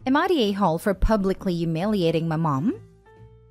Am I the a-hole for publicly humiliating my mom?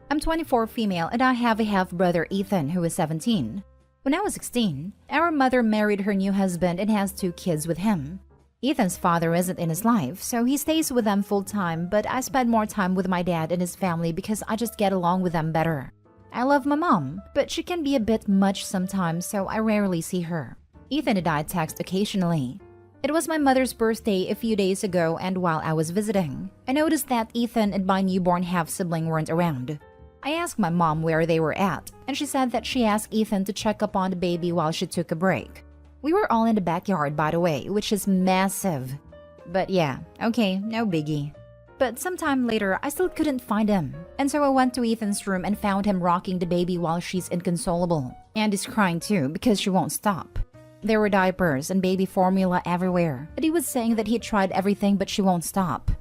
I'm 24 female and I have a half-brother Ethan who is 17. When I was 16, our mother married her new husband and has 2 kids with him. Ethan's father isn't in his life, so he stays with them full-time, but I spend more time with my dad and his family because I just get along with them better. I love my mom, but she can be a bit much sometimes, so I rarely see her. Ethan and I text occasionally. It was my mother's birthday a few days ago, and while I was visiting, I noticed that Ethan and my newborn half-sibling weren't around. I asked my mom where they were at, and she said that she asked Ethan to check up on the baby while she took a break. We were all in the backyard, by the way, which is massive. But yeah, okay, no biggie. But sometime later, I still couldn't find him, and so I went to Ethan's room and found him rocking the baby while she's inconsolable. And is crying too, because she won't stop. There were diapers and baby formula everywhere, and he was saying that he tried everything but she won't stop.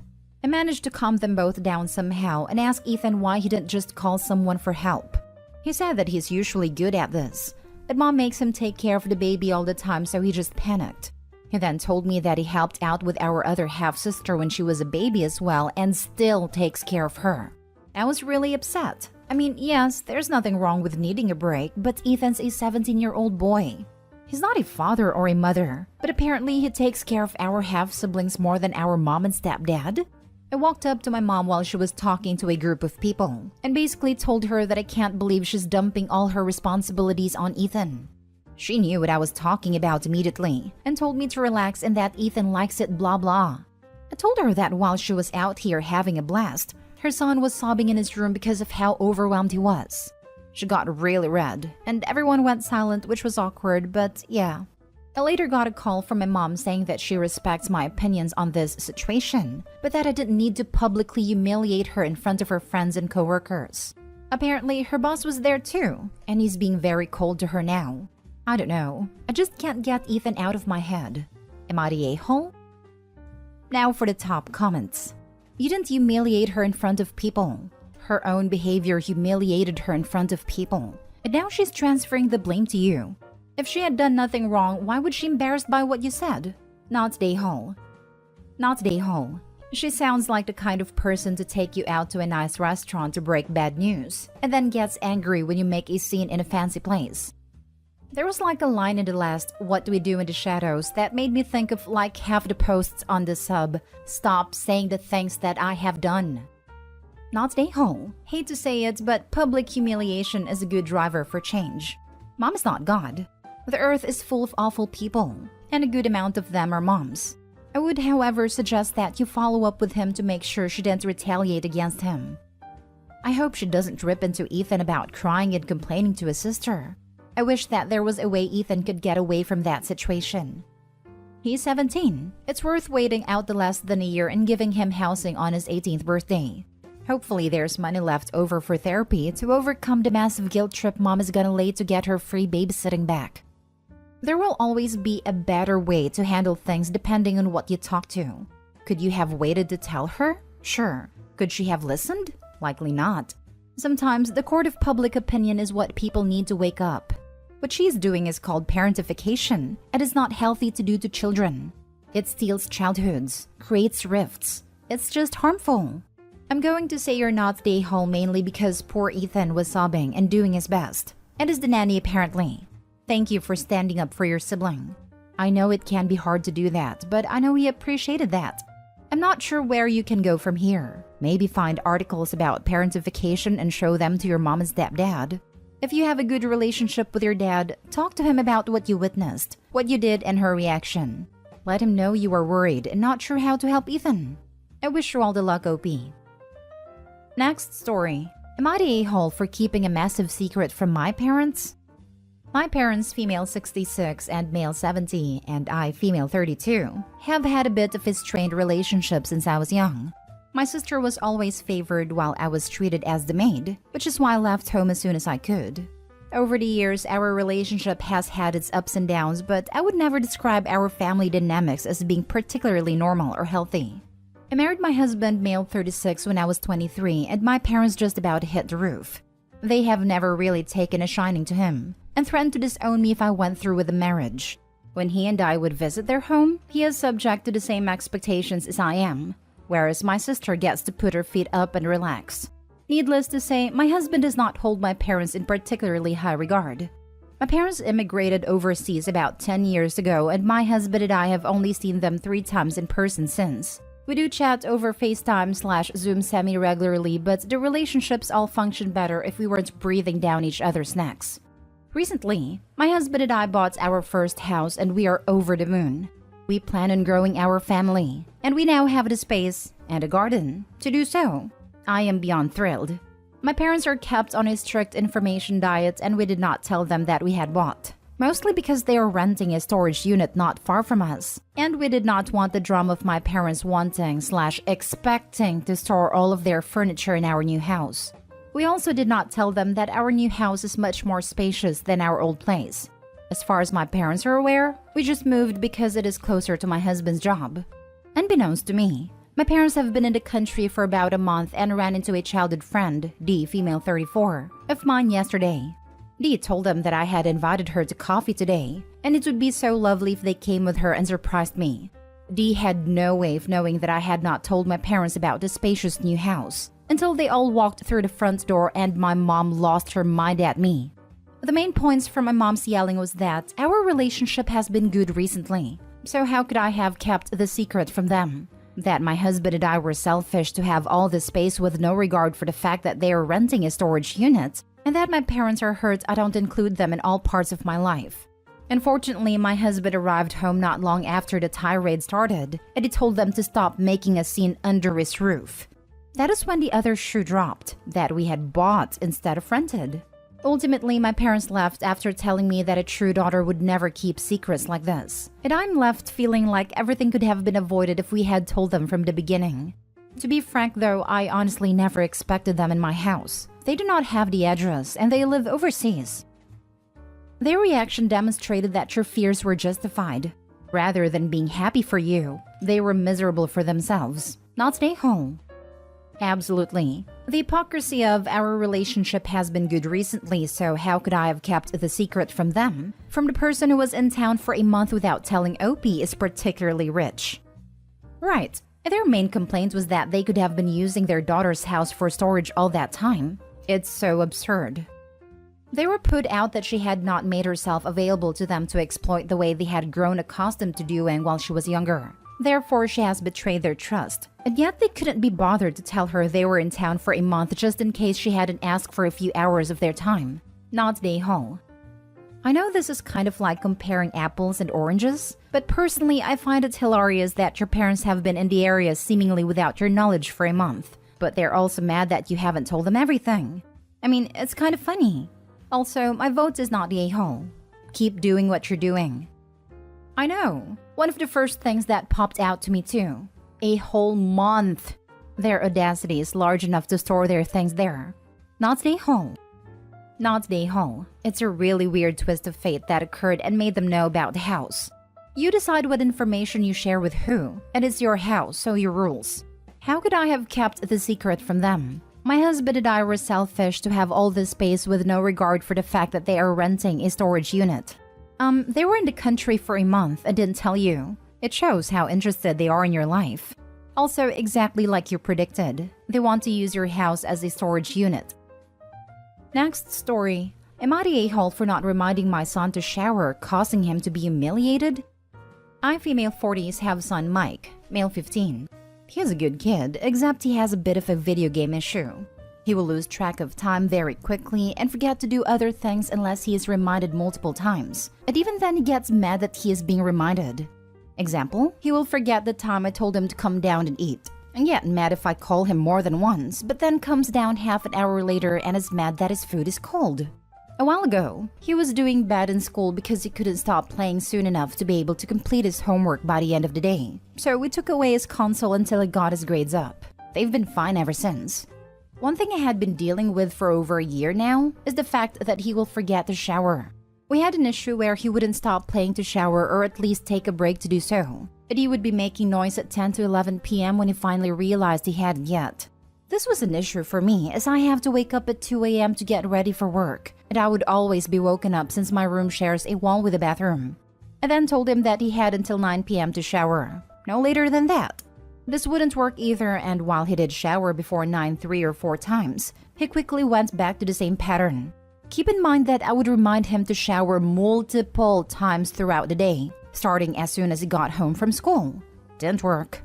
I managed to calm them both down somehow and asked Ethan why he didn't just call someone for help. He said that he's usually good at this, but mom makes him take care of the baby all the time, so he just panicked. He then told me that he helped out with our other half-sister when she was a baby as well and still takes care of her. I was really upset. I mean, yes, there's nothing wrong with needing a break, but Ethan's a 17-year-old boy. He's not a father or a mother, but apparently he takes care of our half-siblings more than our mom and stepdad. I walked up to my mom while she was talking to a group of people and basically told her that I can't believe she's dumping all her responsibilities on Ethan. She knew what I was talking about immediately and told me to relax and that Ethan likes it blah blah. I told her that while she was out here having a blast, her son was sobbing in his room because of how overwhelmed he was. She got really red, and everyone went silent, which was awkward, but yeah. I later got a call from my mom saying that she respects my opinions on this situation, but that I didn't need to publicly humiliate her in front of her friends and coworkers. Apparently, her boss was there too, and he's being very cold to her now. I don't know. I just can't get Ethan out of my head. Am I the a-hole? Now for the top comments. You didn't humiliate her in front of people. Her own behavior humiliated her in front of people, and now she's transferring the blame to you. If she had done nothing wrong, why would she be embarrassed by what you said? Not the a-hole. Not the a-hole. She sounds like the kind of person to take you out to a nice restaurant to break bad news, and then gets angry when you make a scene in a fancy place. There was like a line in the last What Do We Do in the Shadows that made me think of like half the posts on the sub, stop saying the things that I have done. Not the a-hole. Hate to say it, but public humiliation is a good driver for change. Mom is not God. The earth is full of awful people, and a good amount of them are moms. I would, however, suggest that you follow up with him to make sure she didn't retaliate against him. I hope she doesn't rip into Ethan about crying and complaining to his sister. I wish that there was a way Ethan could get away from that situation. He's 17. It's worth waiting out the less than a year and giving him housing on his 18th birthday. Hopefully there's money left over for therapy to overcome the massive guilt trip mom is gonna lay to get her free babysitting back. There will always be a better way to handle things depending on what you talk to. Could you have waited to tell her? Sure. Could she have listened? Likely not. Sometimes the court of public opinion is what people need to wake up. What she's doing is called parentification, and is not healthy to do to children. It steals childhoods, creates rifts. It's just harmful. I'm going to say you're not the a-hole mainly because poor Ethan was sobbing and doing his best, and is the nanny apparently. Thank you for standing up for your sibling. I know it can be hard to do that, but I know he appreciated that. I'm not sure where you can go from here. Maybe find articles about parentification and show them to your mom and stepdad. If you have a good relationship with your dad, talk to him about what you witnessed, what you did, and her reaction. Let him know you are worried and not sure how to help Ethan. I wish you all the luck, OP. Next story. Am I the a-hole for keeping a massive secret from my parents? My parents, female 66 and male 70, and I, female 32, have had a bit of a strained relationship since I was young. My sister was always favored while I was treated as the maid, which is why I left home as soon as I could. Over the years, our relationship has had its ups and downs, but I would never describe our family dynamics as being particularly normal or healthy. I married my husband, male 36, when I was 23, and my parents just about hit the roof. They have never really taken a shining to him, and threatened to disown me if I went through with the marriage. When he and I would visit their home, he is subject to the same expectations as I am. whereas my sister gets to put her feet up and relax. Needless to say, my husband does not hold my parents in particularly high regard. My parents immigrated overseas about 10 years ago, and my husband and I have only seen them 3 times in person since. We do chat over FaceTime/Zoom semi-regularly, but the relationships all function better if we weren't breathing down each other's necks. Recently, my husband and I bought our first house and we are over the moon. We plan on growing our family, and we now have the space and a garden to do so. I am beyond thrilled. My parents are kept on a strict information diet, and we did not tell them that we had bought. Mostly because they are renting a storage unit not far from us, and we did not want the drama of my parents wanting/expecting to store all of their furniture in our new house. We also did not tell them that our new house is much more spacious than our old place. As far as my parents are aware, we just moved because it is closer to my husband's job. Unbeknownst to me, my parents have been in the country for about a month and ran into a childhood friend, D, female 34, of mine yesterday. D told them that I had invited her to coffee today, and it would be so lovely if they came with her and surprised me. D had no way of knowing that I had not told my parents about the spacious new house, until they all walked through the front door and my mom lost her mind at me. The main points from my mom's yelling was that our relationship has been good recently, so how could I have kept the secret from them? That my husband and I were selfish to have all this space with no regard for the fact that they are renting a storage unit, and that my parents are hurt I don't include them in all parts of my life. Unfortunately, my husband arrived home not long after the tirade started, and he told them to stop making a scene under his roof. That is when the other shoe dropped, that we had bought instead of rented. Ultimately, my parents left after telling me that a true daughter would never keep secrets like this, and I'm left feeling like everything could have been avoided if we had told them from the beginning. To be frank though, I honestly never expected them in my house. They do not have the address, and they live overseas. Their reaction demonstrated that your fears were justified. Rather than being happy for you, they were miserable for themselves, not stay home. Absolutely. The hypocrisy of our relationship has been good recently, so how could I have kept the secret from them? From the person who was in town for a month without telling Opie is particularly rich. Right. Their main complaint was that they could have been using their daughter's house for storage all that time. It's so absurd. They were put out that she had not made herself available to them to exploit the way they had grown accustomed to doing while she was younger. Therefore, she has betrayed their trust. And yet they couldn't be bothered to tell her they were in town for a month just in case she hadn't asked for a few hours of their time. Not day whole. I know this is kind of like comparing apples and oranges, but personally I find it hilarious that your parents have been in the area seemingly without your knowledge for a month, but they're also mad that you haven't told them everything. I mean, it's kind of funny. Also, my vote is not the a-hole. Keep doing what you're doing. I know. One of the first things that popped out to me too. A whole month. Their audacity is large enough to store their things there. Not the a-hole. Not the a-hole. It's a really weird twist of fate that occurred and made them know about the house. You decide what information you share with who, and it's your house, so your rules. How could I have kept the secret from them? My husband and I were selfish to have all this space with no regard for the fact that they are renting a storage unit. They were in the country for a month and didn't tell you. It shows how interested they are in your life. Also, exactly like you predicted, they want to use your house as a storage unit. Next story. Am I the a-hole for not reminding my son to shower, causing him to be humiliated? I, female 40s, have son Mike, male 15. He is a good kid, except he has a bit of a video game issue. He will lose track of time very quickly and forget to do other things unless he is reminded multiple times. And even then he gets mad that he is being reminded. Example, he will forget the time I told him to come down and eat, and get mad if I call him more than once, but then comes down half an hour later and is mad that his food is cold. A while ago, he was doing bad in school because he couldn't stop playing soon enough to be able to complete his homework by the end of the day. So we took away his console until he got his grades up. They've been fine ever since. One thing I had been dealing with for over a year now is the fact that he will forget to shower. We had an issue where he wouldn't stop playing to shower or at least take a break to do so. And he would be making noise at 10 to 11 p.m. when he finally realized he hadn't yet. This was an issue for me as I have to wake up at 2 a.m. to get ready for work, and I would always be woken up since my room shares a wall with a bathroom. I then told him that he had until 9 p.m. to shower, no later than that. This wouldn't work either, and while he did shower before 9 3 or 4 times, he quickly went back to the same pattern. Keep in mind that I would remind him to shower multiple times throughout the day, starting as soon as he got home from school. Didn't work.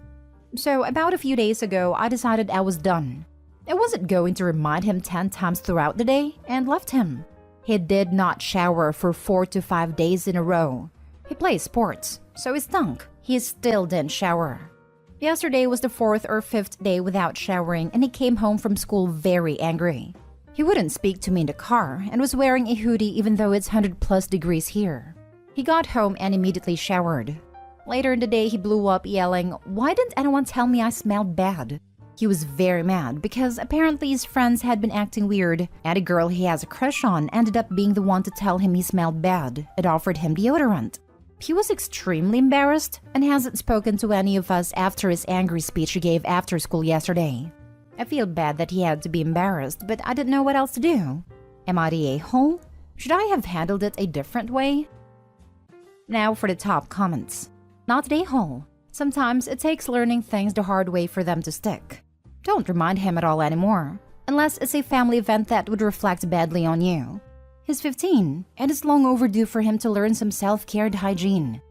So about a few days ago, I decided I was done. I wasn't going to remind him 10 times throughout the day and left him. He did not shower for 4 to 5 days in a row. He plays sports, so he stunk. He still didn't shower. Yesterday was the 4th or 5th day without showering, and he came home from school very angry. He wouldn't speak to me in the car and was wearing a hoodie even though it's 100+ degrees here. He got home and immediately showered. Later in the day, he blew up yelling, "Why didn't anyone tell me I smelled bad?" He was very mad because apparently his friends had been acting weird, and a girl he has a crush on ended up being the one to tell him he smelled bad and offered him deodorant. He was extremely embarrassed and hasn't spoken to any of us after his angry speech he gave after school yesterday. I feel bad that he had to be embarrassed, but I didn't know what else to do. Am I the a-hole? Should I have handled it a different way? Now for the top comments. Not the a-hole. Sometimes it takes learning things the hard way for them to stick. Don't remind him at all anymore, unless it's a family event that would reflect badly on you. He's 15, and it's long overdue for him to learn some self-care and hygiene.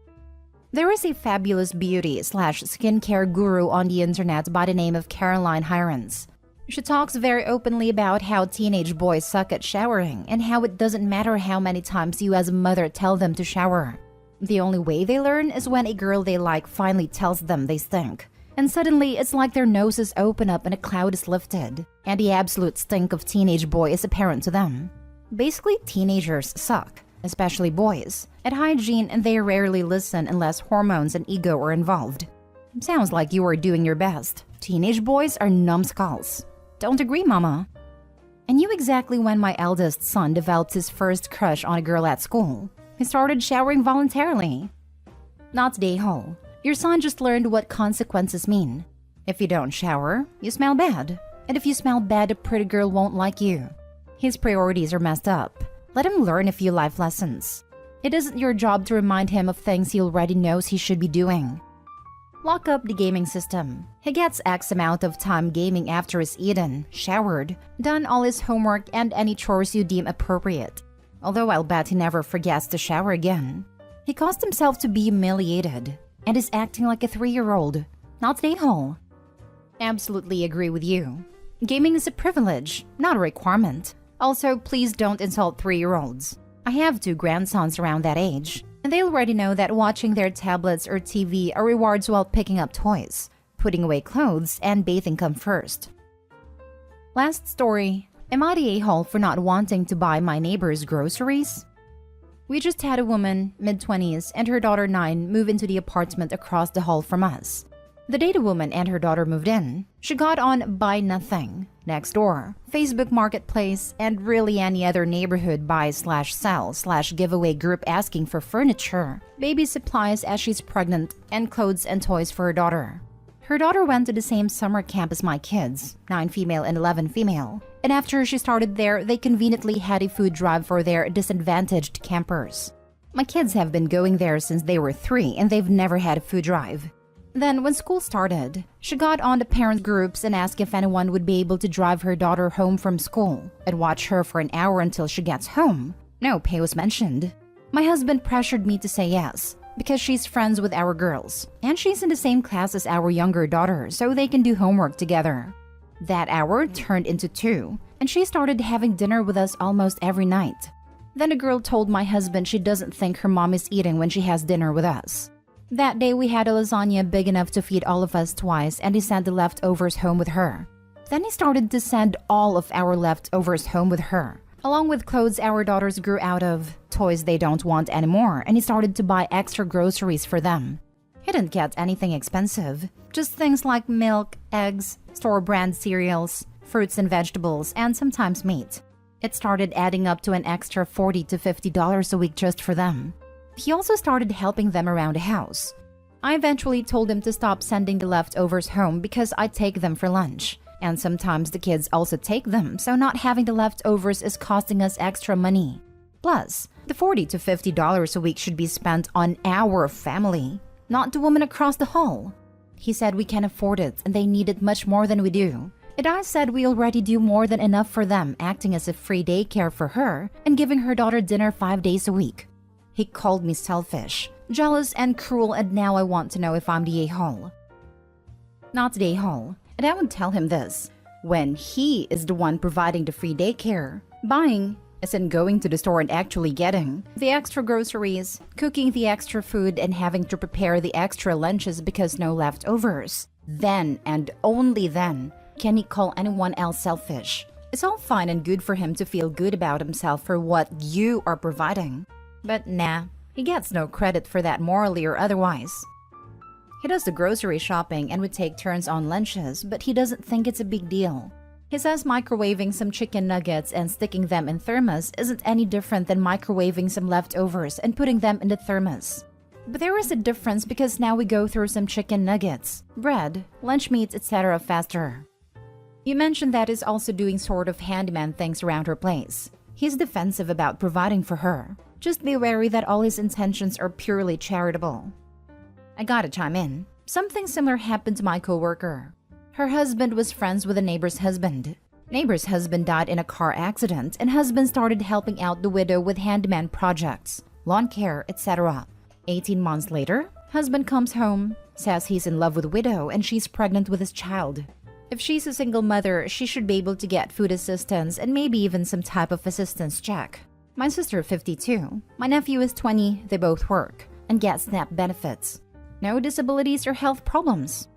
There is a fabulous beauty/skincare guru on the internet by the name of Caroline Hirons. She talks very openly about how teenage boys suck at showering and how it doesn't matter how many times you as a mother tell them to shower. The only way they learn is when a girl they like finally tells them they stink. And suddenly, it's like their noses open up and a cloud is lifted, and the absolute stink of teenage boy is apparent to them. Basically, teenagers suck, especially boys, at hygiene, and they rarely listen unless hormones and ego are involved. Sounds like you are doing your best. Teenage boys are numbskulls. Don't agree, mama? I knew exactly when my eldest son developed his first crush on a girl at school. He started showering voluntarily. Not the a-hole. Your son just learned what consequences mean. If you don't shower, you smell bad. And if you smell bad, a pretty girl won't like you. His priorities are messed up. Let him learn a few life lessons. It isn't your job to remind him of things he already knows he should be doing. Lock up the gaming system. He gets X amount of time gaming after he's eaten, showered, done all his homework, and any chores you deem appropriate. Although I'll bet he never forgets to shower again. He caused himself to be humiliated and is acting like a 3-year-old. Not the a-hole. Absolutely agree with you. Gaming is a privilege, not a requirement. Also, please don't insult 3-year-olds. I have 2 grandsons around that age, and they already know that watching their tablets or TV are rewards while picking up toys. Putting away clothes and bathing come first. Last story. Am I the a-hole for not wanting to buy my neighbor's groceries? We just had a woman, mid-20s, and her daughter 9 move into the apartment across the hall from us. The day the woman and her daughter moved in, she got on Buy Nothing, Nextdoor, Facebook Marketplace, and really any other neighborhood buy/sell/giveaway group asking for furniture, baby supplies as she's pregnant, and clothes and toys for her daughter. Her daughter went to the same summer camp as my kids, 9 female and 11 female, and after she started there, they conveniently had a food drive for their disadvantaged campers. My kids have been going there since they were 3 and they've never had a food drive. Then, when school started, she got on the parent groups and asked if anyone would be able to drive her daughter home from school and watch her for an hour until she gets home. No pay was mentioned. My husband pressured me to say yes, because she's friends with our girls, and she's in the same class as our younger daughter, so they can do homework together. That hour turned into 2, and she started having dinner with us almost every night. Then a girl told my husband she doesn't think her mom is eating when she has dinner with us. That day we had a lasagna big enough to feed all of us twice, and he sent the leftovers home with her. Then he started to send all of our leftovers home with her, along with clothes our daughters grew out of, toys they don't want anymore, and he started to buy extra groceries for them. He didn't get anything expensive, just things like milk, eggs, store-brand cereals, fruits and vegetables, and sometimes meat. It started adding up to an extra $40 to $50 a week just for them. He also started helping them around the house. I eventually told him to stop sending the leftovers home because I take them for lunch. And sometimes the kids also take them, so not having the leftovers is costing us extra money. Plus, the $40 to $50 a week should be spent on our family, not the woman across the hall. He said we can afford it and they need it much more than we do. And I said we already do more than enough for them, acting as a free daycare for her and giving her daughter dinner 5 days a week. He called me selfish, jealous, and cruel, and now I want to know if I'm the a-hole. Not the a-hole, and I would tell him this, when he is the one providing the free daycare, buying, as in going to the store and actually getting, the extra groceries, cooking the extra food, and having to prepare the extra lunches because no leftovers. Then, and only then, can he call anyone else selfish. It's all fine and good for him to feel good about himself for what you are providing. But nah, he gets no credit for that morally or otherwise. He does the grocery shopping and would take turns on lunches, but he doesn't think it's a big deal. He says microwaving some chicken nuggets and sticking them in thermos isn't any different than microwaving some leftovers and putting them in the thermos. But there is a difference because now we go through some chicken nuggets, bread, lunch meats, etc. faster. You mentioned that he's also doing sort of handyman things around her place. He's defensive about providing for her. Just be wary that all his intentions are purely charitable. I gotta chime in. Something similar happened to my coworker. Her husband was friends with a neighbor's husband. Neighbor's husband died in a car accident and husband started helping out the widow with handyman projects, lawn care, etc. 18 months later, husband comes home, says he's in love with widow and she's pregnant with his child. If she's a single mother, she should be able to get food assistance and maybe even some type of assistance check. My sister 52, my nephew is 20, they both work, and get SNAP benefits. No disabilities or health problems.